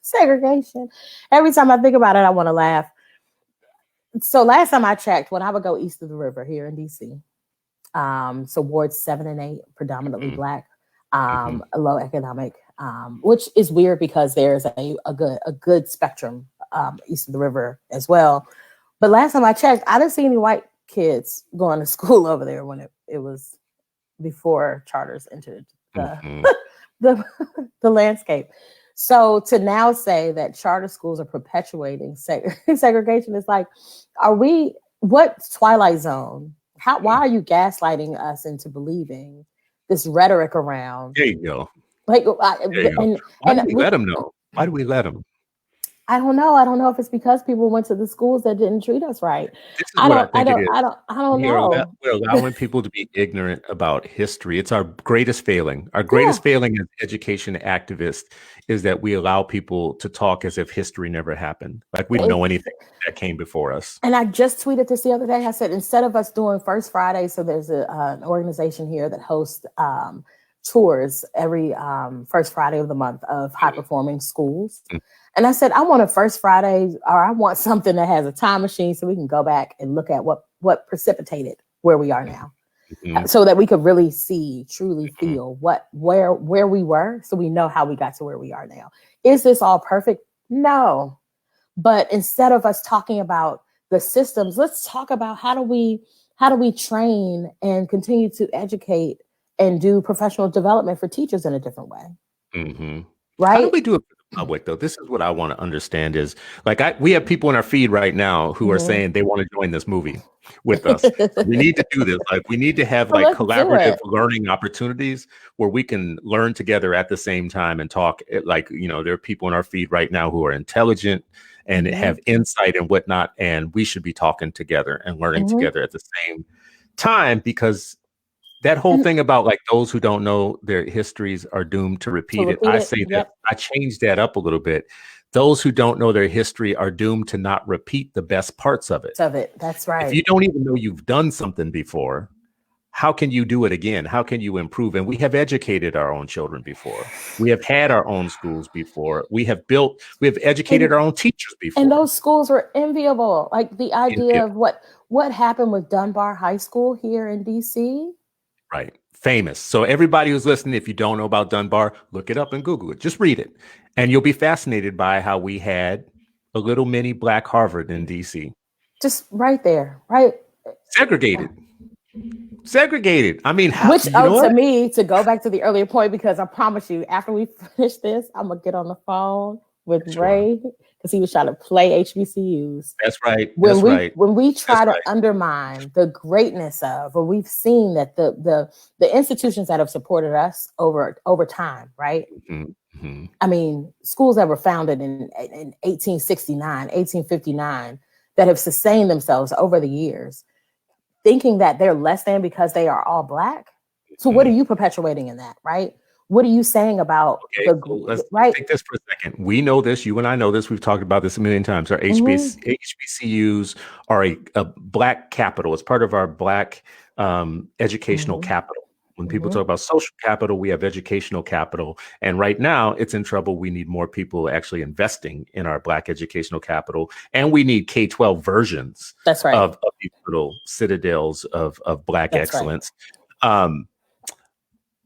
segregation. Every time I think about it, I want to laugh. So last time I checked, when I would go east of the river here in DC, so wards 7 and 8, predominantly Black, low economic, which is weird because there's a good spectrum east of the river as well. But last time I checked, I didn't see any white kids going to school over there when it was before charters entered the landscape. So to now say that charter schools are perpetuating segregation is like, what Twilight Zone? Why are you gaslighting us into believing this rhetoric around? There you go. Like, why do we let them know? Why do we let them? I don't know. I don't know if it's because people went to the schools that didn't treat us right. This is what I think it is. I don't know. We're allowing people to be ignorant about history. It's our greatest failing. Our greatest failing as education activists is that we allow people to talk as if history never happened. Like we don't know anything that came before us. And I just tweeted this the other day. I said, instead of us doing First Friday, so there's an organization here that hosts tours every first Friday of the month of high performing schools. And I said, I want a First Friday, or I want something that has a time machine so we can go back and look at what precipitated where we are now, so that we could really truly feel where we were, so we know how we got to where we are now. Is this all perfect? No. But instead of us talking about the systems, let's talk about how do we train and continue to educate and do professional development for teachers in a different way. Right? How do we do it for the public, though? This is what I want to understand is, like, we have people in our feed right now who are saying they want to join this movie with us. We need to do this. Like, we need to have collaborative learning opportunities where we can learn together at the same time and talk. Like, there are people in our feed right now who are intelligent and have insight and whatnot, and we should be talking together and learning together at the same time, because that whole thing about like those who don't know their histories are doomed to repeat it. I say that I changed that up a little bit. Those who don't know their history are doomed to not repeat the best parts of it. That's right. If you don't even know you've done something before, how can you do it again? How can you improve? And we have educated our own children before. We have had our own schools before. We have educated our own teachers before. And those schools were enviable. Like the idea of what happened with Dunbar High School here in DC. Right. Famous. So everybody who's listening, if you don't know about Dunbar, look it up and Google it. Just read it. And you'll be fascinated by how we had a little mini Black Harvard in DC. Just right there. Right. Segregated. I mean, to me, to go back to the earlier point, because I promise you, after we finish this, I'm going to get on the phone with Ray, because he was trying to play HBCUs. That's right. When we try to undermine the greatness of, or we've seen that the institutions that have supported us over time, right? I mean, schools that were founded in 1869, 1859, that have sustained themselves over the years, thinking that they're less than because they are all Black. So what are you perpetuating in that, right? What are you saying about let's take this for a second. We know this. You and I know this. We've talked about this a million times. Our HBCUs are a Black capital. It's part of our Black educational capital. When people talk about social capital, we have educational capital. And right now it's in trouble. We need more people actually investing in our Black educational capital. And we need K-12 versions of these little citadels of Black excellence.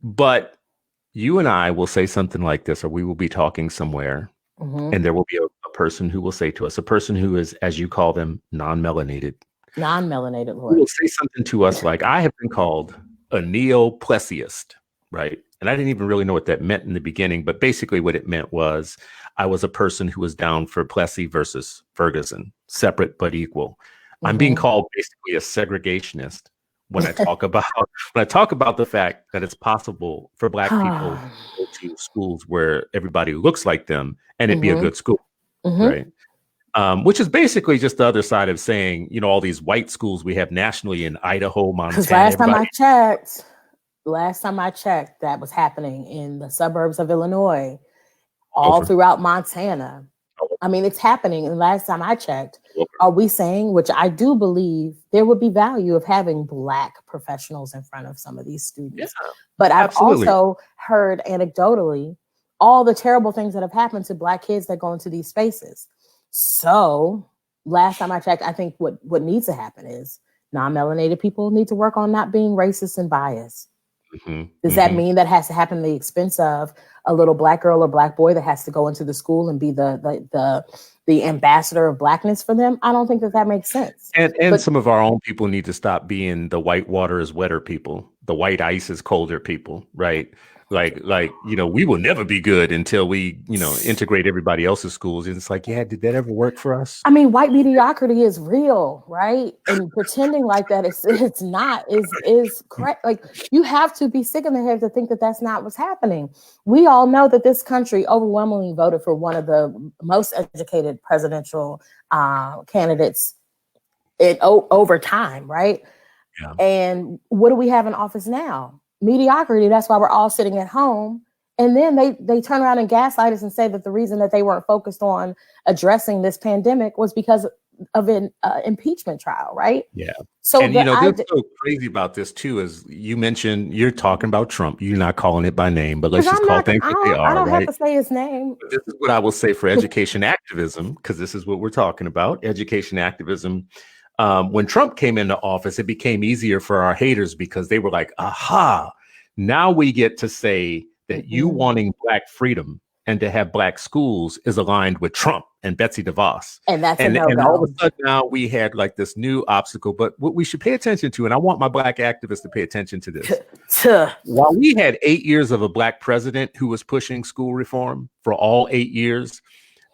But you and I will say something like this, or we will be talking somewhere, and there will be a person who will say to us, a person who is, as you call them, non-melanated, Lord. Who will say something to us like, I have been called a neo-Plessyist, right? And I didn't even really know what that meant in the beginning, but basically what it meant was I was a person who was down for Plessy versus Ferguson, separate but equal. I'm being called basically a segregationist when I talk about the fact that it's possible for Black people to go to schools where everybody looks like them and it'd be a good school, right? Which is basically just the other side of saying, all these white schools we have nationally in Idaho, Montana. Because last time I checked, that was happening in the suburbs of Illinois, all throughout Montana. I mean, it's happening. And last time I checked, are we saying, which I do believe, there would be value of having Black professionals in front of some of these students. Yeah, but I've also heard anecdotally all the terrible things that have happened to Black kids that go into these spaces. So last time I checked, I think what needs to happen is non-melanated people need to work on not being racist and biased. Does that mean that has to happen at the expense of a little Black girl or Black boy that has to go into the school and be the ambassador of Blackness for them? I don't think that makes sense. And some of our own people need to stop being the white water is wetter people, the white ice is colder people, right? Like, we will never be good until we, integrate everybody else's schools. And it's like, yeah, did that ever work for us? I mean, white mediocrity is real, right? And pretending like that it's not is correct. Like, you have to be sick in the head to think that that's not what's happening. We all know that this country overwhelmingly voted for one of the most educated presidential candidates over time, right? Yeah. And what do we have in office now? Mediocrity. That's why we're all sitting at home. And then they turn around and gaslight us and say that the reason that they weren't focused on addressing this pandemic was because of an impeachment trial, right? Yeah. So, and what's so crazy about this too is you mentioned you're talking about Trump. You're not calling it by name, but let's just call things what they are. I don't have to say his name. But this is what I will say for education activism, because this is what we're talking about. Education activism. When Trump came into office, it became easier for our haters because they were like, aha, now we get to say that you wanting Black freedom and to have Black schools is aligned with Trump and Betsy DeVos. And that's and all of a sudden now we had like this new obstacle. But what we should pay attention to, and I want my Black activists to pay attention to this. While we had 8 years of a Black president who was pushing school reform for all 8 years,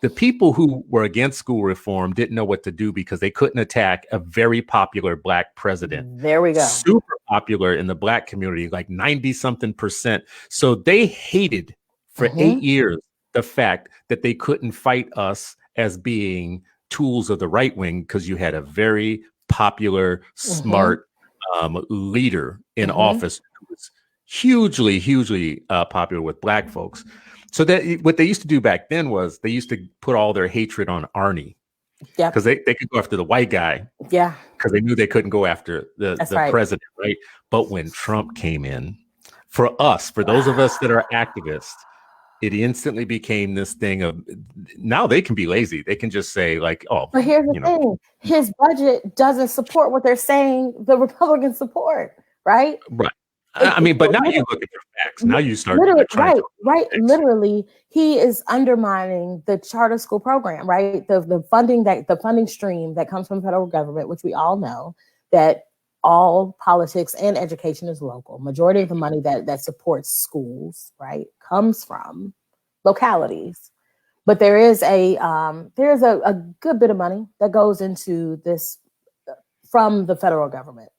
the people who were against school reform didn't know what to do because they couldn't attack a very popular Black president. There we go. Super popular in the Black community, like 90-something%. So they hated for 8 years the fact that they couldn't fight us as being tools of the right wing because you had a very popular, smart leader in office who was hugely popular with Black folks. So that what they used to do back then was they used to put all their hatred on Arnie. Yeah. Because they could go after the white guy. Yeah. Because they knew they couldn't go after the president, right? But when Trump came in, for those of us that are activists, it instantly became this thing of now they can be lazy. They can just say like, oh. But here's the thing. His budget doesn't support what they're saying the Republicans support, right? Right. I mean, but now you look at the facts. Now you start right. Literally, he is undermining the charter school program, right? The funding stream that comes from the federal government, which we all know that all politics and education is local. Majority of the money that supports schools, right, comes from localities. But there is a good bit of money that goes into this from the federal government.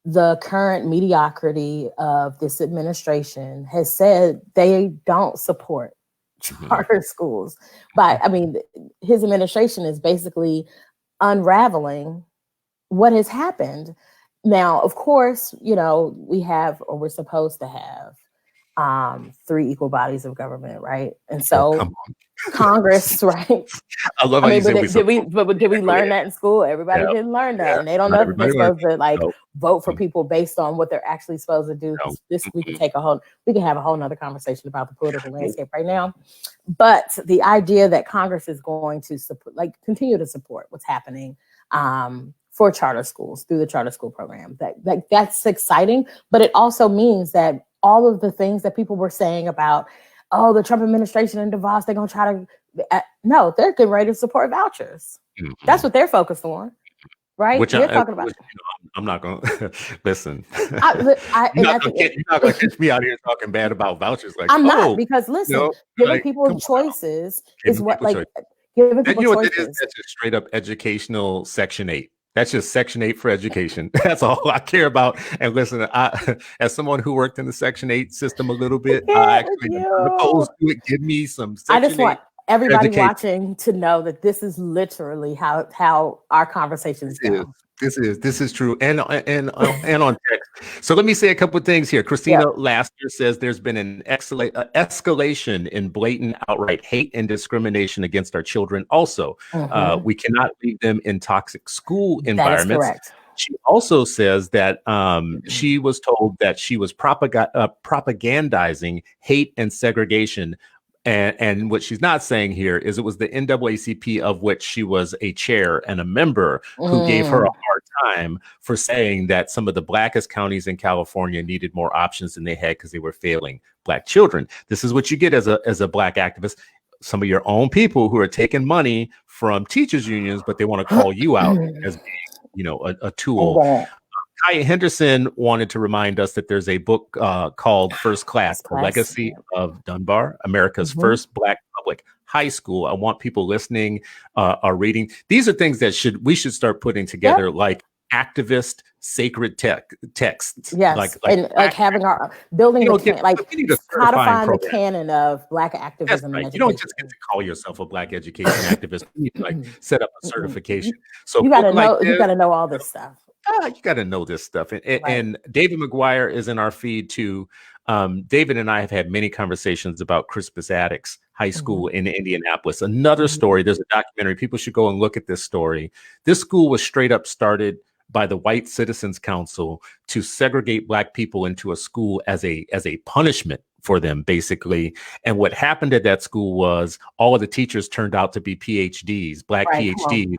The current mediocrity of this administration has said they don't support charter schools. But I mean, his administration is basically unraveling what has happened. Now, of course, we have, or we're supposed to have, 3 equal bodies of government, right? And so Congress, right? I love how did we learn that in school? Everybody didn't learn that, and they don't know if they're supposed to vote for people based on what they're actually supposed to do. We can have a whole nother conversation about the political landscape right now. But the idea that Congress is going to support, continue to support what's happening for charter schools through the charter school program, that's exciting. But it also means that all of the things that people were saying about, the Trump administration and DeVos, they're going to try to, no, they're getting ready to support vouchers. That's what they're focused on, right? Which you're talking about. I'm not going to listen. You're not going to catch me out here talking bad about vouchers. I'm not, because listen, giving people choices is what, giving people choices. That's a straight up educational Section 8. That's just Section 8 for education. That's all I care about. And listen, as someone who worked in the Section 8 system a little bit, I actually am opposed to it. Give me some Section 8. I just want everybody watching to know that this is literally how our conversations go. This is true, and on text. So let me say a couple of things here. Christina Laster says there's been an escalation in blatant, outright hate and discrimination against our children. Also, we cannot leave them in toxic school environments. That is correct. She also says that she was told that she was propagandizing hate and segregation. And what she's not saying here is it was the NAACP, of which she was a chair and a member, who gave her a hard time for saying that some of the blackest counties in California needed more options than they had because they were failing Black children. This is what you get as a Black activist. Some of your own people who are taking money from teachers unions, but they want to call you out as being, a tool. Kaya Henderson wanted to remind us that there's a book called First Class, The Legacy of Dunbar, America's first Black public high school. I want people listening are reading. These are things that we should start putting together, like activist sacred texts. Yes, like having our building codifying the canon of Black activism. Right. You don't just get to call yourself a Black education activist. You need to set up a certification. So you got to know. You got to know all this stuff. You got to know this stuff. And David McGuire is in our feed too. David and I have had many conversations about Crispus Attucks High School in Indianapolis. Another story. There's a documentary. People should go and look at this story. This school was straight up started by the White Citizens Council to segregate Black people into a school as a punishment for them, basically. And what happened at that school was all of the teachers turned out to be PhDs, Black PhDs.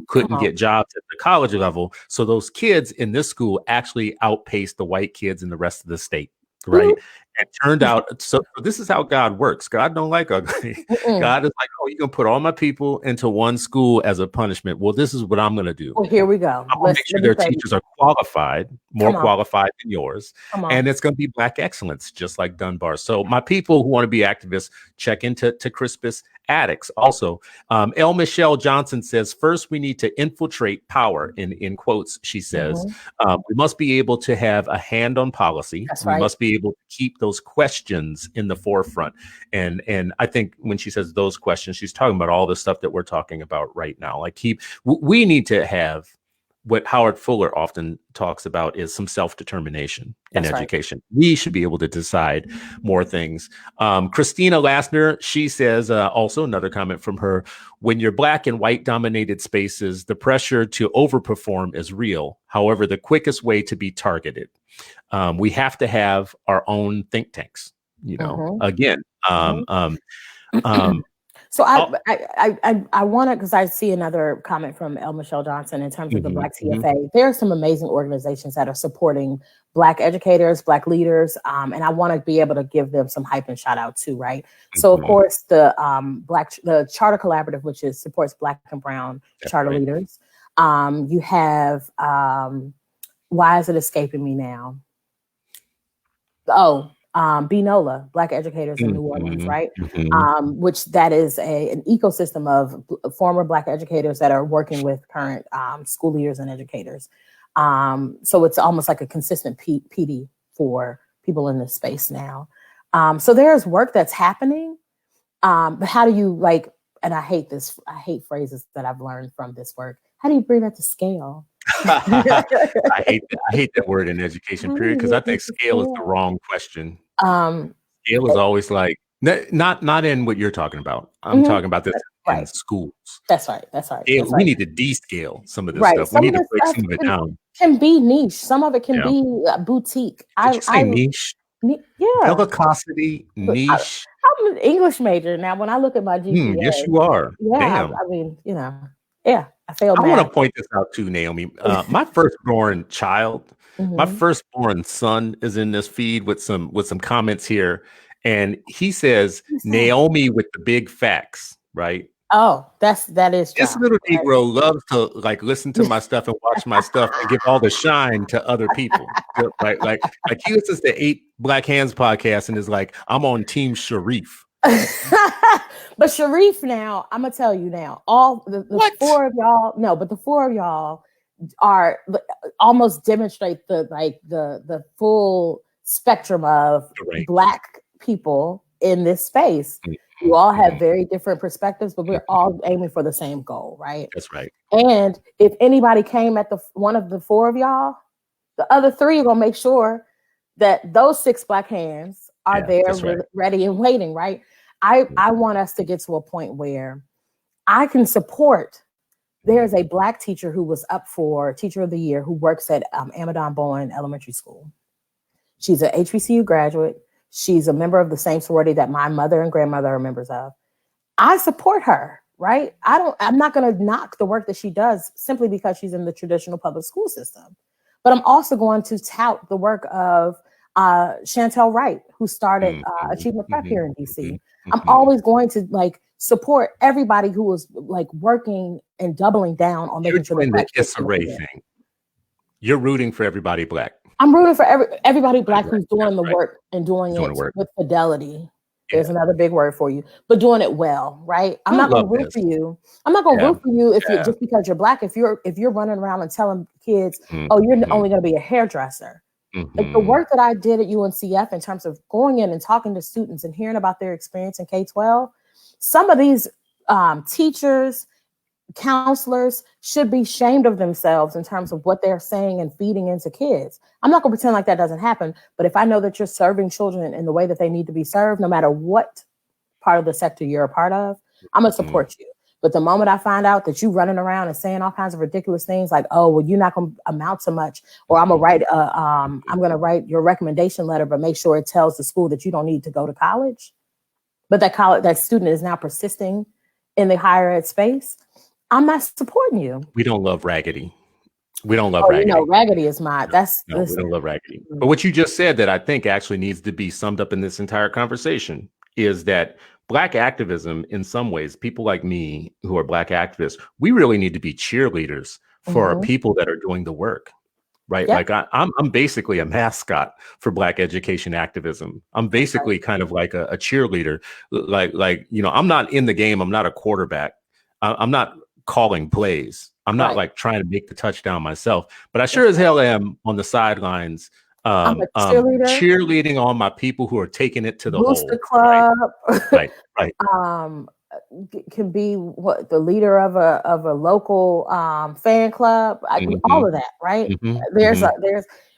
Couldn't get jobs at the college level. So those kids in this school actually outpaced the white kids in the rest of the state. Right. It turned out, so this is how God works. God don't like ugly. God is like, oh, you're going to put all my people into one school as a punishment. Well, this is what I'm going to do. Well, here we go. I'm going to make sure their teachers are qualified, more qualified than yours. And it's going to be Black excellence, just like Dunbar. So my people who want to be activists, check into Crispus Attucks. Also, L. Michelle Johnson says, first, we need to infiltrate power, in quotes, she says. We must be able to have a hand on policy. We must be able to keep those questions in the forefront. And I think when she says those questions, she's talking about all the stuff that we're talking about right now. Like we need to have what Howard Fuller often talks about is some self-determination in education. We should be able to decide more things. Christina Lassner, she says, also another comment from her, when you're Black in white dominated spaces, the pressure to overperform is real. However, the quickest way to be targeted. We have to have our own think tanks, again. So I want to, because I see another comment from L. Michelle Johnson in terms of the Black TFA. There are some amazing organizations that are supporting Black educators, Black leaders, and I want to be able to give them some hype and shout out too, right? So of course the Charter Collaborative, which supports Black and Brown charter leaders. You have why is it escaping me now? BNOLA, Black Educators in New Orleans, right? Which that is an ecosystem of former Black educators that are working with current school leaders and educators. So it's almost like a consistent PD for people in this space now. So there's work that's happening, but how do you and I hate phrases that I've learned from this work. How do you bring that to scale? I hate that word in education, period, because I think scale is the wrong question. Scale is always like not in what you're talking about. I'm talking about this in schools. That's right. We need to descale some of this stuff. We need to break some of it down. Can be niche. Some of it can be boutique. Did you say niche? Yeah. Pellicosity, niche. I'm an English major now. When I look at my GPA, yes, you are. Yeah, damn. I mean, I failed. I want to point this out too, Naomi. My firstborn child, my firstborn son, is in this feed with some comments here, and he says Naomi with the big facts, right? Oh, that is. This little Negro loves to listen to my stuff and watch my stuff and give all the shine to other people. Right? Like he listens to 8 Black Hands podcast and is like, I'm on Team Sharif. But Sharif, now I'm gonna tell you now, all the 4 of y'all, but the 4 of y'all are almost demonstrate the full spectrum of Black people in this space. You all have very different perspectives, but we're all aiming for the same goal, right? That's right. And if anybody came at one of the four of y'all, the other three are gonna make sure that those 6 Black hands are there, ready and waiting, right? I want us to get to a point where I can support. There's a Black teacher who was up for Teacher of the Year who works at Amadon Bowen Elementary School. She's an HBCU graduate. She's a member of the same sorority that my mother and grandmother are members of. I support her, right? I'm not going to knock the work that she does simply because she's in the traditional public school system. But I'm also going to tout the work of Chantel Wright, who started Achievement Prep here in DC. I'm always going to support everybody who is working and doubling down on making sure that disarray thing. You're rooting for everybody Black. I'm rooting for everybody Black who's doing the work and doing it with fidelity. There's another big word for you, but doing it well, right? I'm not going to root for you. I'm not going to root for you if you just because you're Black. If you're running around and telling kids, oh, you're only going to be a hairdresser. Like the work that I did at UNCF in terms of going in and talking to students and hearing about their experience in K-12, some of these teachers, counselors should be ashamed of themselves in terms of what they're saying and feeding into kids. I'm not going to pretend like that doesn't happen, but if I know that you're serving children in the way that they need to be served, no matter what part of the sector you're a part of, I'm going to support you. But the moment I find out that you running around and saying all kinds of ridiculous things like, oh, well, you're not going to amount to much, or I'm going to write your recommendation letter, but make sure it tells the school that you don't need to go to college. But that student is now persisting in the higher ed space. I'm not supporting you. We don't love raggedy. We don't love raggedy. Raggedy is my, we don't love raggedy. But what you just said that I think actually needs to be summed up in this entire conversation is that Black activism, in some ways, people like me who are Black activists, we really need to be cheerleaders for people that are doing the work. Right. Yep. Like I'm basically a mascot for Black education activism. I'm basically kind of like a cheerleader. Like, I'm not in the game. I'm not a quarterback. I'm not calling plays. I'm not trying to make the touchdown myself, but I sure as hell am on the sidelines. Cheerleading on my people who are taking it to the Booster Club. Right. Can be the leader of a local fan club. All of that, right?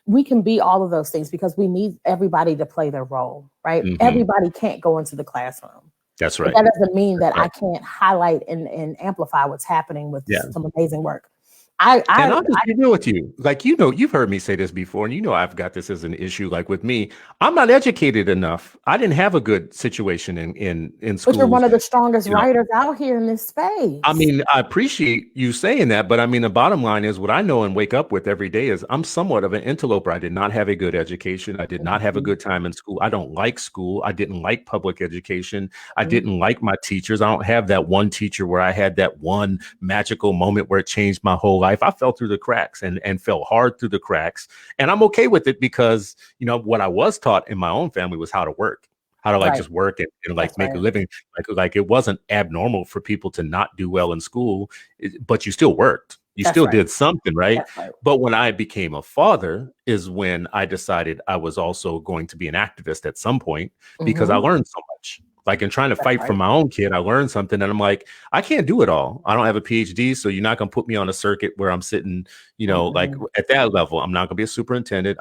We can be all of those things because we need everybody to play their role, right? Everybody can't go into the classroom. That's right. But that doesn't mean that I can't highlight and amplify what's happening with some amazing work. I'll just be real with you. Like, you've heard me say this before, and I've got this as an issue. Like with me, I'm not educated enough. I didn't have a good situation in school. But you're one of the strongest writers out here in this space. I mean, I appreciate you saying that, but I mean, the bottom line is what I know and wake up with every day is I'm somewhat of an interloper. I did not have a good education. I did not have a good time in school. I don't like school. I didn't like public education. I didn't like my teachers. I don't have that one teacher where I had that one magical moment where it changed my whole life. I fell through the cracks and fell hard through the cracks. And I'm okay with it because, what I was taught in my own family was how to work, how to just work and make a living. Like it wasn't abnormal for people to not do well in school, but you still worked. You still did something, right? But when I became a father is when I decided I was also going to be an activist at some point because I learned so much. Like in trying to fight for my own kid, I learned something and I'm like, I can't do it all. I don't have a PhD. So you're not going to put me on a circuit where I'm sitting, like at that level. I'm not going to be a superintendent.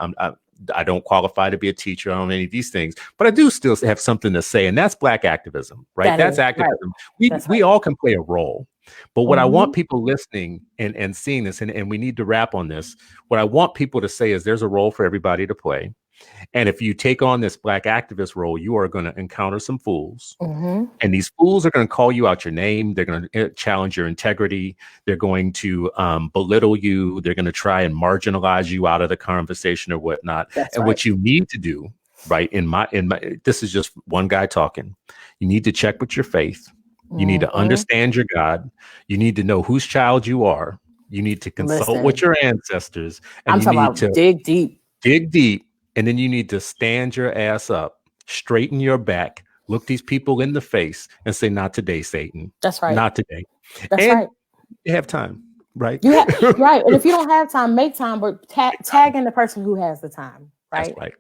I don't qualify to be a teacher on any of these things, but I do still have something to say. And that's Black activism, right? That's activism. We all can play a role. But what I want people listening and seeing this, and we need to wrap on this, what I want people to say is there's a role for everybody to play. And if you take on this Black activist role, you are going to encounter some fools. And these fools are going to call you out your name. They're going to challenge your integrity. They're going to belittle you. They're going to try and marginalize you out of the conversation or whatnot. What you need to do, right, in my this is just one guy talking. You need to check with your faith. You need to understand your God. You need to know whose child you are. You need to consult with your ancestors. And I'm talking about dig deep. And then you need to stand your ass up, straighten your back, look these people in the face and say, not today, Satan. That's right. Not today. That's right. You have time. right? Right. And if you don't have time, make time, but tag in the person who has the time, right? That's right.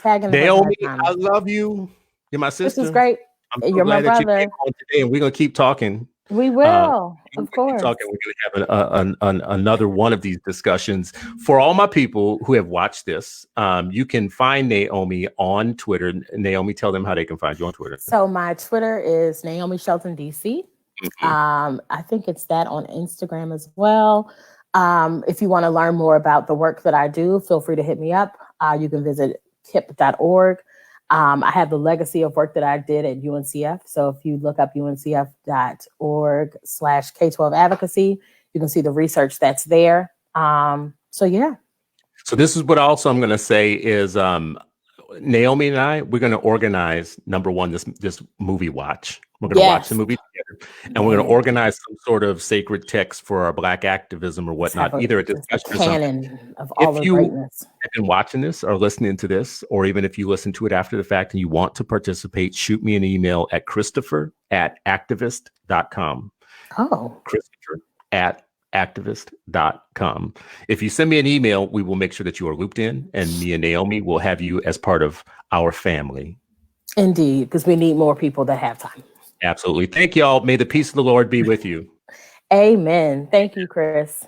Tag in the Naomi, person who has time. I love you. You're my sister. This is great. I'm so You're my glad that you brother. came on today, and we're gonna keep talking. We will, of course. We're going to have another one of these discussions. For all my people who have watched this, you can find Naomi on Twitter. Naomi, tell them how they can find you on Twitter. So my Twitter is Naomi Shelton DC. I think it's that on Instagram as well. If you want to learn more about the work that I do, feel free to hit me up. You can visit KIPP.org. I have the legacy of work that I did at UNCF. So if you look up uncf.org/K-12 advocacy, you can see the research that's there. So yeah. So this is what also I'm going to say is Naomi and I, we're going to organize, number one, this movie watch. We're going to watch the movie together, and we're going to organize some sort of sacred text for our Black activism or whatnot, either a discussion or something. Of all if you have been watching this or listening to this, or even if you listen to it after the fact and you want to participate, shoot me an email at Christopher@activist.com. Christopher@activist.com. If you send me an email, we will make sure that you are looped in, and me and Naomi will have you as part of our family. Indeed, because we need more people that have time. Absolutely. Thank y'all. May the peace of the Lord be with you. Amen. Thank you, Chris.